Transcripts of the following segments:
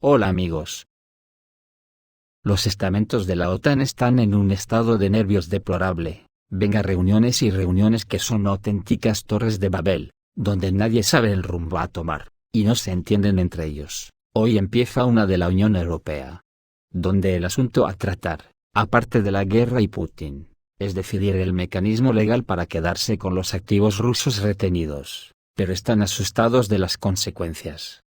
Hola amigos. Los estamentos de la OTAN están en un estado de nervios deplorable. Venga reuniones y reuniones que son auténticas torres de Babel, donde nadie sabe el rumbo a tomar, y no se entienden entre ellos. Hoy empieza una de la Unión Europea, donde el asunto a tratar, aparte de la guerra y Putin, es decidir el mecanismo legal para quedarse con los activos rusos retenidos, pero están asustados de las consecuencias.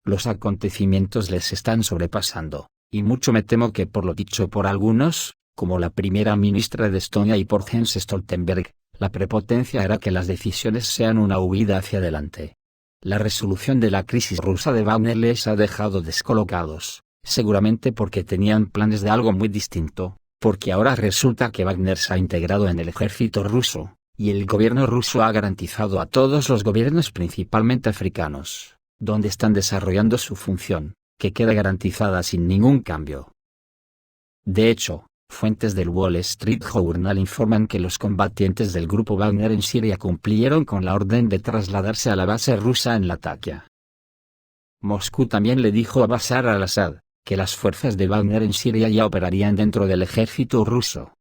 Los acontecimientos les están sobrepasando, y mucho me temo que por lo dicho por algunos, como la primera ministra de Estonia y por Jens Stoltenberg, la prepotencia hará que las decisiones sean una huida hacia adelante. La resolución de la crisis rusa de Wagner les ha dejado descolocados, seguramente porque tenían planes de algo muy distinto, porque ahora resulta que Wagner se ha integrado en el ejército ruso, y el gobierno ruso ha garantizado a todos los gobiernos principalmente africanos, donde están desarrollando su función, que queda garantizada sin ningún cambio. De hecho, fuentes del Wall Street Journal informan que los combatientes del grupo Wagner en Siria cumplieron con la orden de trasladarse a la base rusa en Latakia. Moscú también le dijo a Bashar al-Assad que las fuerzas de Wagner en Siria ya operarían dentro del ejército ruso.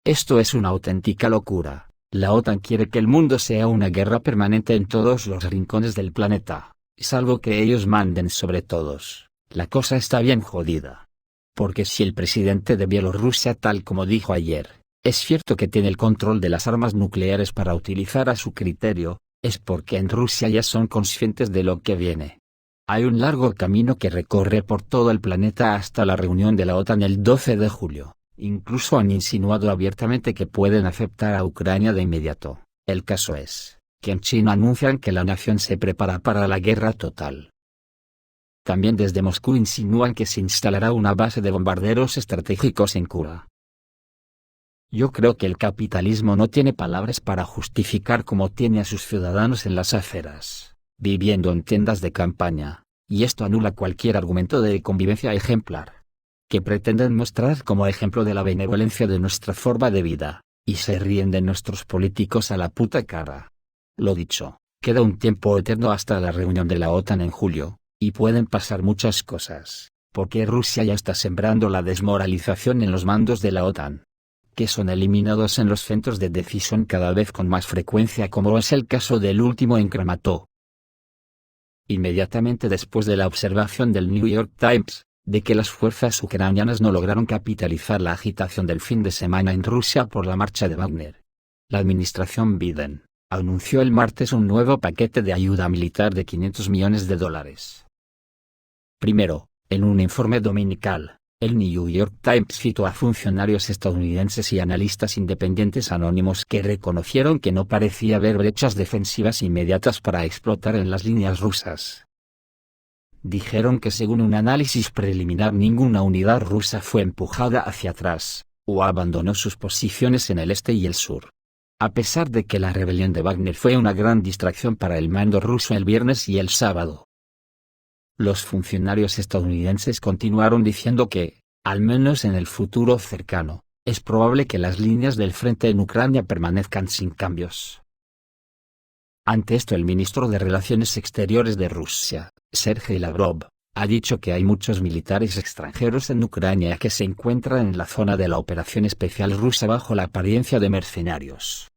Esto es una auténtica locura. La OTAN quiere que el mundo sea una guerra permanente en todos los rincones del planeta, salvo que ellos manden sobre todos. La cosa está bien jodida. Porque si el presidente de Bielorrusia, tal como dijo ayer, es cierto que tiene el control de las armas nucleares para utilizar a su criterio, es porque en Rusia ya son conscientes de lo que viene. Hay un largo camino que recorrer por todo el planeta hasta la reunión de la OTAN el 12 de julio. Incluso han insinuado abiertamente que pueden aceptar a Ucrania de inmediato. El caso es que en China anuncian que la nación se prepara para la guerra total. También desde Moscú insinúan que se instalará una base de bombarderos estratégicos en Kura. Yo creo que el capitalismo no tiene palabras para justificar cómo tiene a sus ciudadanos en las aceras, viviendo en tiendas de campaña, y esto anula cualquier argumento de convivencia ejemplar que pretenden mostrar como ejemplo de la benevolencia de nuestra forma de vida, y se ríen de nuestros políticos a la puta cara. Lo dicho, queda un tiempo eterno hasta la reunión de la OTAN en julio, y pueden pasar muchas cosas, porque Rusia ya está sembrando la desmoralización en los mandos de la OTAN, que son eliminados en los centros de decisión cada vez con más frecuencia, como es el caso del último en Kramatorsk. Inmediatamente después de la observación del New York Times, de que las fuerzas ucranianas no lograron capitalizar la agitación del fin de semana en Rusia por la marcha de Wagner, la administración Biden anunció el martes un nuevo paquete de ayuda militar de $500 millones. Primero, en un informe dominical, el New York Times citó a funcionarios estadounidenses y analistas independientes anónimos que reconocieron que no parecía haber brechas defensivas inmediatas para explotar en las líneas rusas. Dijeron que según un análisis preliminar ninguna unidad rusa fue empujada hacia atrás, o abandonó sus posiciones en el este y el sur. A pesar de que la rebelión de Wagner fue una gran distracción para el mando ruso el viernes y el sábado. Los funcionarios estadounidenses continuaron diciendo que, al menos en el futuro cercano, es probable que las líneas del frente en Ucrania permanezcan sin cambios. Ante esto el ministro de Relaciones Exteriores de Rusia, Sergei Lavrov, ha dicho que hay muchos militares extranjeros en Ucrania que se encuentran en la zona de la operación especial rusa bajo la apariencia de mercenarios.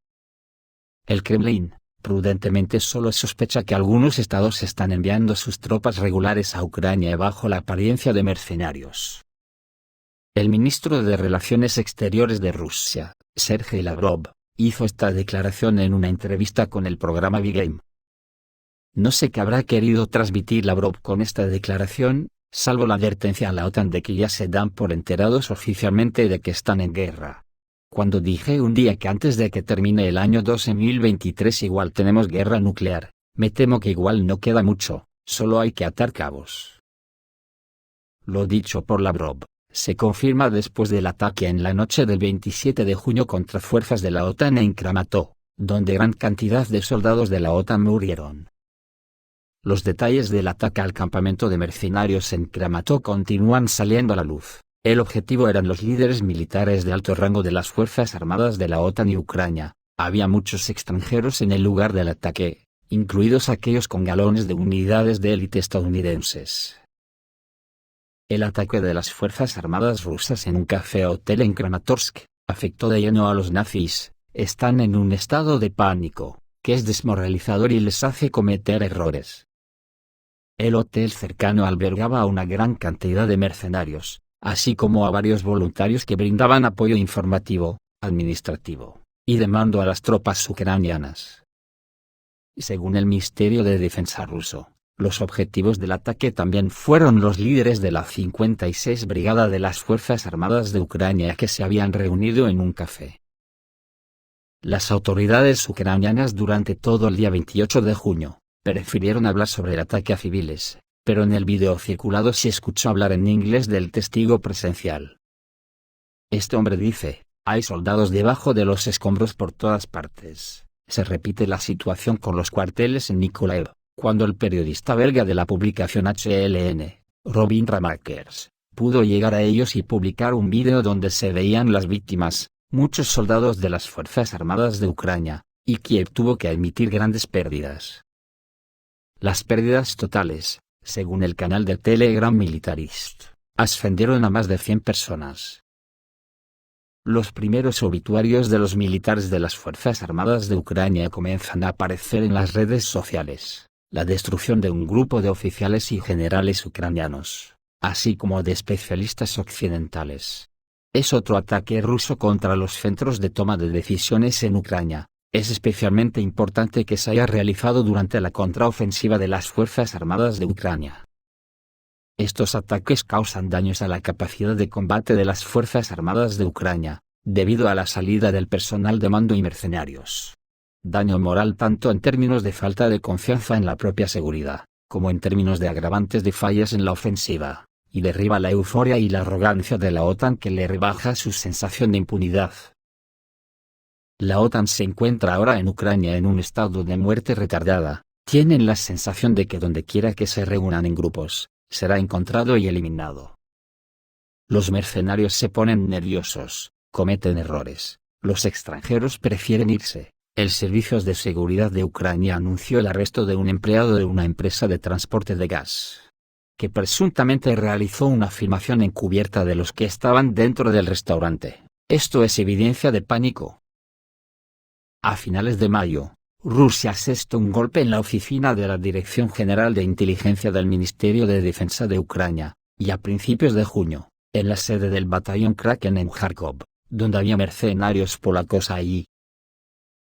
El Kremlin, prudentemente, solo sospecha que algunos estados están enviando sus tropas regulares a Ucrania bajo la apariencia de mercenarios. El ministro de Relaciones Exteriores de Rusia, Sergei Lavrov, hizo esta declaración en una entrevista con el programa Big Game. No sé qué habrá querido transmitir Lavrov con esta declaración, salvo la advertencia a la OTAN de que ya se dan por enterados oficialmente de que están en guerra. Cuando dije un día que antes de que termine el año 2023 igual tenemos guerra nuclear, me temo que igual no queda mucho, solo hay que atar cabos. Lo dicho por Lavrov se confirma después del ataque en la noche del 27 de junio contra fuerzas de la OTAN en Kramatorsk, donde gran cantidad de soldados de la OTAN murieron. Los detalles del ataque al campamento de mercenarios en Kramatorsk continúan saliendo a la luz. El objetivo eran los líderes militares de alto rango de las Fuerzas Armadas de la OTAN y Ucrania. Había muchos extranjeros en el lugar del ataque, incluidos aquellos con galones de unidades de élite estadounidenses. El ataque de las Fuerzas Armadas rusas en un café-hotel en Kramatorsk afectó de lleno a los nazis. Están en un estado de pánico, que es desmoralizador y les hace cometer errores. El hotel cercano albergaba a una gran cantidad de mercenarios, así como a varios voluntarios que brindaban apoyo informativo, administrativo y de mando a las tropas ucranianas. Según el Ministerio de Defensa ruso, los objetivos del ataque también fueron los líderes de la 56 Brigada de las Fuerzas Armadas de Ucrania que se habían reunido en un café. Las autoridades ucranianas durante todo el día 28 de junio, prefirieron hablar sobre el ataque a civiles, pero en el video circulado se escuchó hablar en inglés del testigo presencial. Este hombre dice: hay soldados debajo de los escombros por todas partes. Se repite la situación con los cuarteles en Nikolaev, cuando el periodista belga de la publicación HLN, Robin Ramakers, pudo llegar a ellos y publicar un video donde se veían las víctimas, muchos soldados de las Fuerzas Armadas de Ucrania, y Kiev tuvo que admitir grandes pérdidas. Las pérdidas totales, según el canal de Telegram Militarist, ascendieron a más de 100 personas. Los primeros obituarios de los militares de las Fuerzas Armadas de Ucrania comienzan a aparecer en las redes sociales. La destrucción de un grupo de oficiales y generales ucranianos, así como de especialistas occidentales. Es otro ataque ruso contra los centros de toma de decisiones en Ucrania. Es especialmente importante que se haya realizado durante la contraofensiva de las Fuerzas Armadas de Ucrania. Estos ataques causan daños a la capacidad de combate de las Fuerzas Armadas de Ucrania, debido a la salida del personal de mando y mercenarios. Daño moral tanto en términos de falta de confianza en la propia seguridad, como en términos de agravantes de fallas en la ofensiva, y derriba la euforia y la arrogancia de la OTAN que le rebaja su sensación de impunidad. La OTAN se encuentra ahora en Ucrania en un estado de muerte retardada. Tienen la sensación de que donde quiera que se reúnan en grupos, será encontrado y eliminado. Los mercenarios se ponen nerviosos, cometen errores, los extranjeros prefieren irse. El Servicio de Seguridad de Ucrania anunció el arresto de un empleado de una empresa de transporte de gas, que presuntamente realizó una filmación encubierta de los que estaban dentro del restaurante. Esto es evidencia de pánico. A finales de mayo, Rusia asestó un golpe en la oficina de la Dirección General de Inteligencia del Ministerio de Defensa de Ucrania, y a principios de junio, en la sede del batallón Kraken en Kharkov, donde había mercenarios polacos allí.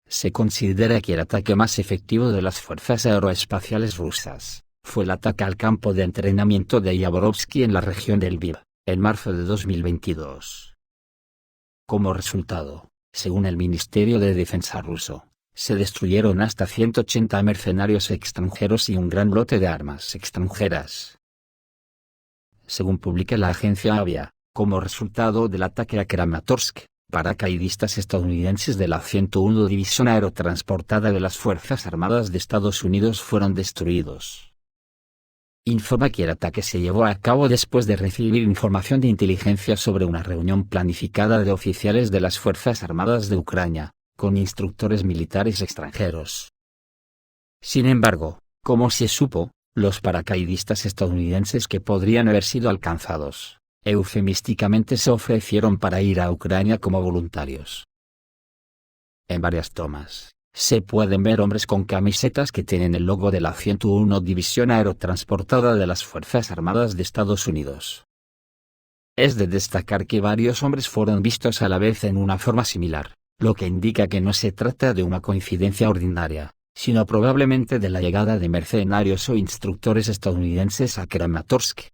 Se considera que el ataque más efectivo de las fuerzas aeroespaciales rusas fue el ataque al campo de entrenamiento de Yaborovsky en la región del Lviv, en marzo de 2022. Como resultado, según el Ministerio de Defensa ruso, se destruyeron hasta 180 mercenarios extranjeros y un gran lote de armas extranjeras. Según publica la agencia Avia, como resultado del ataque a Kramatorsk, paracaidistas estadounidenses de la 101 División Aerotransportada de las Fuerzas Armadas de Estados Unidos fueron destruidos. Informa que el ataque se llevó a cabo después de recibir información de inteligencia sobre una reunión planificada de oficiales de las Fuerzas Armadas de Ucrania, con instructores militares extranjeros. Sin embargo, como se supo, los paracaidistas estadounidenses que podrían haber sido alcanzados, eufemísticamente se ofrecieron para ir a Ucrania como voluntarios. En varias tomas, se pueden ver hombres con camisetas que tienen el logo de la 101 División Aerotransportada de las Fuerzas Armadas de Estados Unidos. Es de destacar que varios hombres fueron vistos a la vez en una forma similar, lo que indica que no se trata de una coincidencia ordinaria, sino probablemente de la llegada de mercenarios o instructores estadounidenses a Kramatorsk.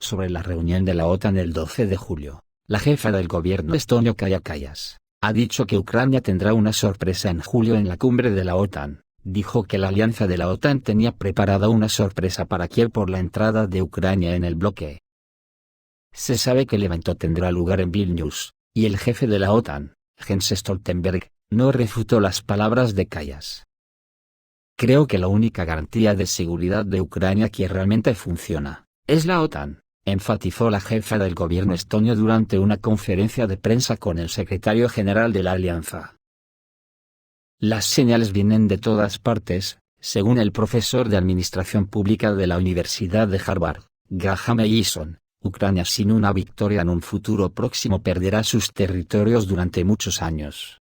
Sobre la reunión de la OTAN el 12 de julio, la jefa del gobierno estonio Kaja Kallas ha dicho que Ucrania tendrá una sorpresa en julio en la cumbre de la OTAN. Dijo que la alianza de la OTAN tenía preparada una sorpresa para Kiev por la entrada de Ucrania en el bloque. Se sabe que el evento tendrá lugar en Vilnius, y el jefe de la OTAN, Jens Stoltenberg, no refutó las palabras de Kallas. Creo que la única garantía de seguridad de Ucrania que realmente funciona es la OTAN, enfatizó la jefa del gobierno estonio durante una conferencia de prensa con el secretario general de la alianza. Las señales vienen de todas partes, según el profesor de Administración Pública de la Universidad de Harvard, Graham Allison. Ucrania sin una victoria en un futuro próximo perderá sus territorios durante muchos años.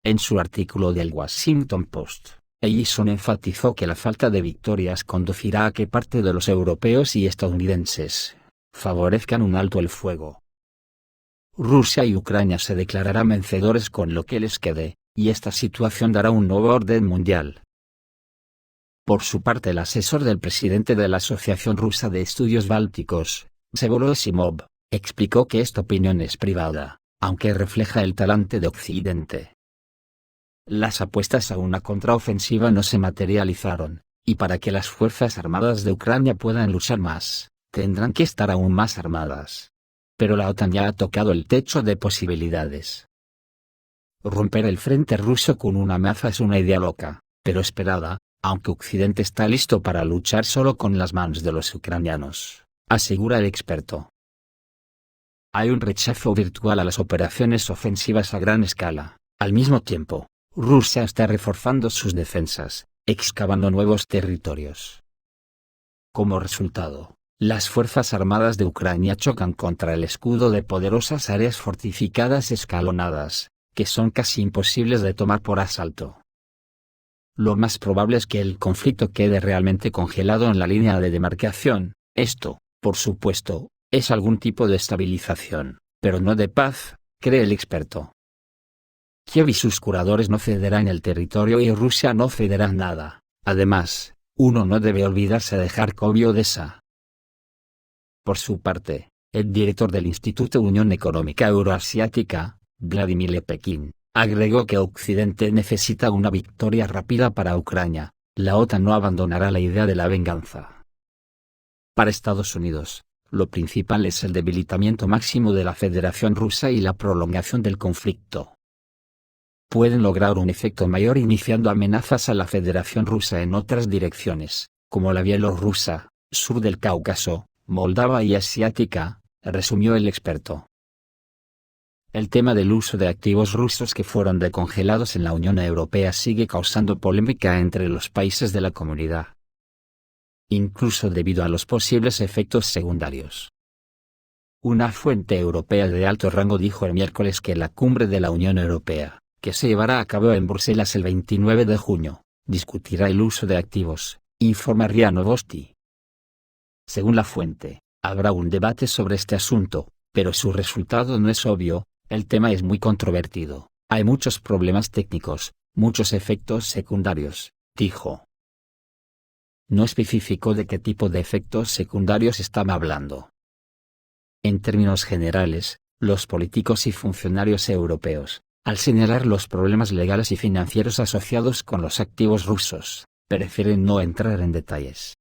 En su artículo del Washington Post, Allison enfatizó que la falta de victorias conducirá a que parte de los europeos y estadounidenses favorezcan un alto el fuego. Rusia y Ucrania se declararán vencedores con lo que les quede, y esta situación dará un nuevo orden mundial. Por su parte, el asesor del presidente de la Asociación Rusa de Estudios Bálticos, Vsevolod, explicó que esta opinión es privada, aunque refleja el talante de Occidente. Las apuestas a una contraofensiva no se materializaron, y para que las Fuerzas Armadas de Ucrania puedan luchar más, tendrán que estar aún más armadas. Pero la OTAN ya ha tocado el techo de posibilidades. Romper el frente ruso con una amenaza es una idea loca, pero esperada, aunque Occidente está listo para luchar solo con las manos de los ucranianos, asegura el experto. Hay un rechazo virtual a las operaciones ofensivas a gran escala. Al mismo tiempo, Rusia está reforzando sus defensas, excavando nuevos territorios. Como resultado, las Fuerzas Armadas de Ucrania chocan contra el escudo de poderosas áreas fortificadas escalonadas, que son casi imposibles de tomar por asalto. Lo más probable es que el conflicto quede realmente congelado en la línea de demarcación. Esto, por supuesto, es algún tipo de estabilización, pero no de paz, cree el experto. Kiev y sus curadores no cederán el territorio y Rusia no cederá nada. Además, uno no debe olvidarse de Kharkov y Odessa. Por su parte, el director del Instituto Unión Económica Euroasiática, Vladimir Pekin, agregó que Occidente necesita una victoria rápida para Ucrania. La OTAN no abandonará la idea de la venganza. Para Estados Unidos, lo principal es el debilitamiento máximo de la Federación Rusa y la prolongación del conflicto. Pueden lograr un efecto mayor iniciando amenazas a la Federación Rusa en otras direcciones, como la bielorrusa, sur del Cáucaso, Moldava y asiática, resumió el experto. El tema del uso de activos rusos que fueron decongelados en la Unión Europea sigue causando polémica entre los países de la comunidad, incluso debido a los posibles efectos secundarios. Una fuente europea de alto rango dijo el miércoles que la cumbre de la Unión Europea, que se llevará a cabo en Bruselas el 29 de junio, discutirá el uso de activos, informa RIA Novosti. Según la fuente, habrá un debate sobre este asunto, pero su resultado no es obvio. El tema es muy controvertido, hay muchos problemas técnicos, muchos efectos secundarios, dijo. No especificó de qué tipo de efectos secundarios estaba hablando. En términos generales, los políticos y funcionarios europeos, al señalar los problemas legales y financieros asociados con los activos rusos, prefieren no entrar en detalles.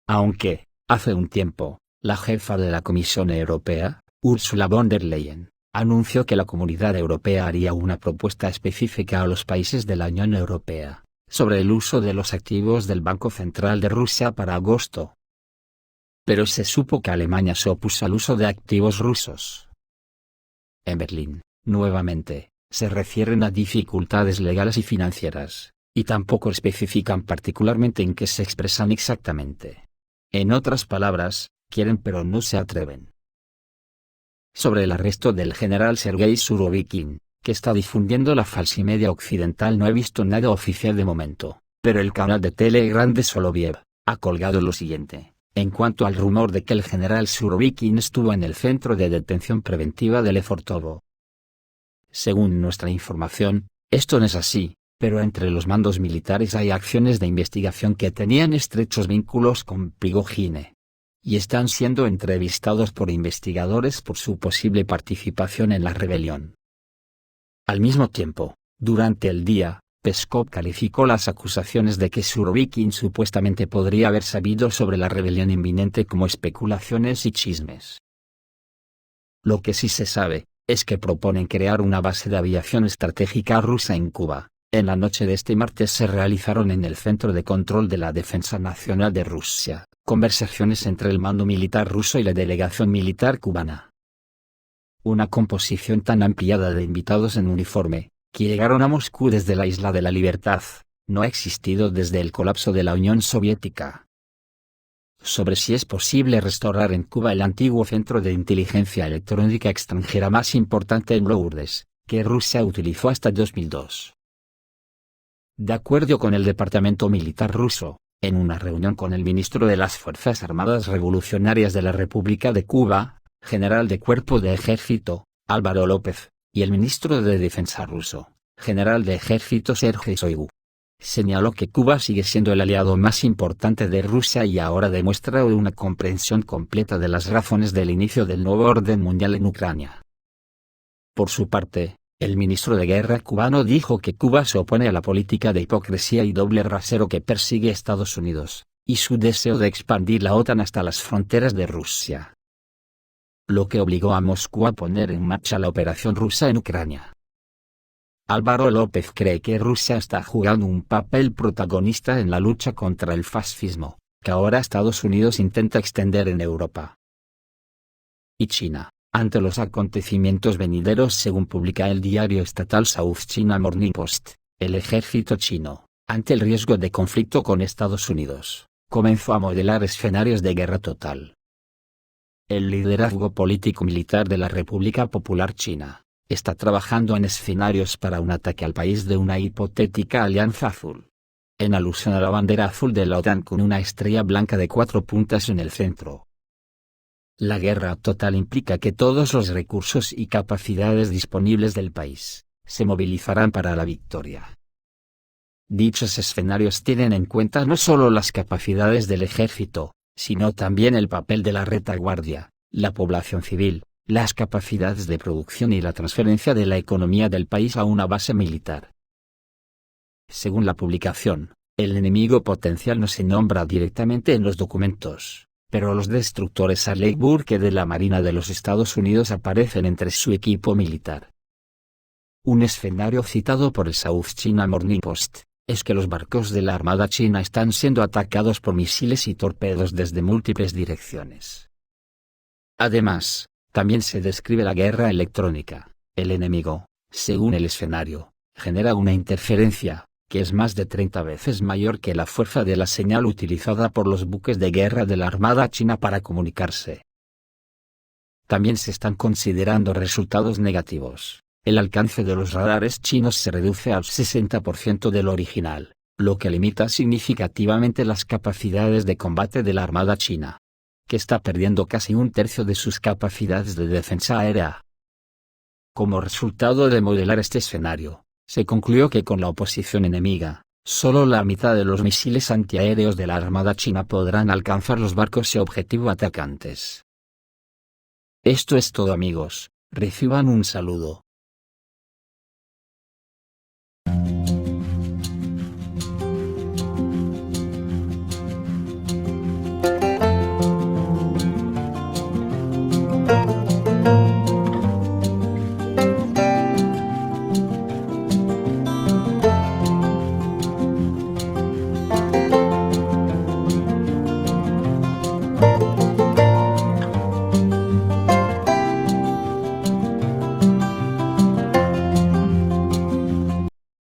Aunque, hace un tiempo, la jefa de la Comisión Europea, Ursula von der Leyen, anunció que la Comunidad Europea haría una propuesta específica a los países de la Unión Europea, sobre el uso de los activos del Banco Central de Rusia para agosto. Pero se supo que Alemania se opuso al uso de activos rusos. En Berlín, nuevamente, se refieren a dificultades legales y financieras, y tampoco especifican particularmente en qué se expresan exactamente. En otras palabras, quieren pero no se atreven. Sobre el arresto del general Sergei Surovikin, que está difundiendo la falsimedia occidental, no he visto nada oficial de momento, pero el canal de Telegram de Soloviev ha colgado lo siguiente. En cuanto al rumor de que el general Surovikin estuvo en el centro de detención preventiva de Lefortovo. Según nuestra información, esto no es así, pero entre los mandos militares hay acciones de investigación que tenían estrechos vínculos con Prigojine, y están siendo entrevistados por investigadores por su posible participación en la rebelión. Al mismo tiempo, durante el día, Peskov calificó las acusaciones de que Surovikin supuestamente podría haber sabido sobre la rebelión inminente como especulaciones y chismes. Lo que sí se sabe, es que proponen crear una base de aviación estratégica rusa en Cuba. En la noche de este martes se realizaron en el Centro de Control de la Defensa Nacional de Rusia conversaciones entre el mando militar ruso y la delegación militar cubana. Una composición tan ampliada de invitados en uniforme, que llegaron a Moscú desde la Isla de la Libertad, no ha existido desde el colapso de la Unión Soviética. Sobre si es posible restaurar en Cuba el antiguo centro de inteligencia electrónica extranjera más importante en Lourdes, que Rusia utilizó hasta 2002. De acuerdo con el Departamento Militar ruso, en una reunión con el ministro de las Fuerzas Armadas Revolucionarias de la República de Cuba, general de Cuerpo de Ejército, Álvaro López, y el ministro de Defensa ruso, general de Ejército Sergei Shoigu, señaló que Cuba sigue siendo el aliado más importante de Rusia y ahora demuestra una comprensión completa de las razones del inicio del nuevo orden mundial en Ucrania. Por su parte, el ministro de Guerra cubano dijo que Cuba se opone a la política de hipocresía y doble rasero que persigue Estados Unidos, y su deseo de expandir la OTAN hasta las fronteras de Rusia, lo que obligó a Moscú a poner en marcha la operación rusa en Ucrania. Álvaro López cree que Rusia está jugando un papel protagonista en la lucha contra el fascismo, que ahora Estados Unidos intenta extender en Europa. Y China, ante los acontecimientos venideros según publica el diario estatal South China Morning Post, el ejército chino, ante el riesgo de conflicto con Estados Unidos, comenzó a modelar escenarios de guerra total. El liderazgo político-militar de la República Popular China está trabajando en escenarios para un ataque al país de una hipotética alianza azul, en alusión a la bandera azul de la OTAN con una estrella blanca de 4 puntas en el centro. La guerra total implica que todos los recursos y capacidades disponibles del país se movilizarán para la victoria. Dichos escenarios tienen en cuenta no solo las capacidades del ejército, sino también el papel de la retaguardia, la población civil, las capacidades de producción y la transferencia de la economía del país a una base militar. Según la publicación, el enemigo potencial no se nombra directamente en los documentos, pero los destructores Arleigh Burke de la Marina de los Estados Unidos aparecen entre su equipo militar. Un escenario citado por el South China Morning Post es que los barcos de la Armada China están siendo atacados por misiles y torpedos desde múltiples direcciones. Además, también se describe la guerra electrónica. El enemigo, según el escenario, genera una interferencia, que es más de 30 veces mayor que la fuerza de la señal utilizada por los buques de guerra de la Armada China para comunicarse. También se están considerando resultados negativos. El alcance de los radares chinos se reduce al 60% del original, lo que limita significativamente las capacidades de combate de la Armada China, que está perdiendo casi un tercio de sus capacidades de defensa aérea. Como resultado de modelar este escenario, se concluyó que con la oposición enemiga, solo la mitad de los misiles antiaéreos de la Armada China podrán alcanzar los barcos y objetivo atacantes. Esto es todo amigos, reciban un saludo.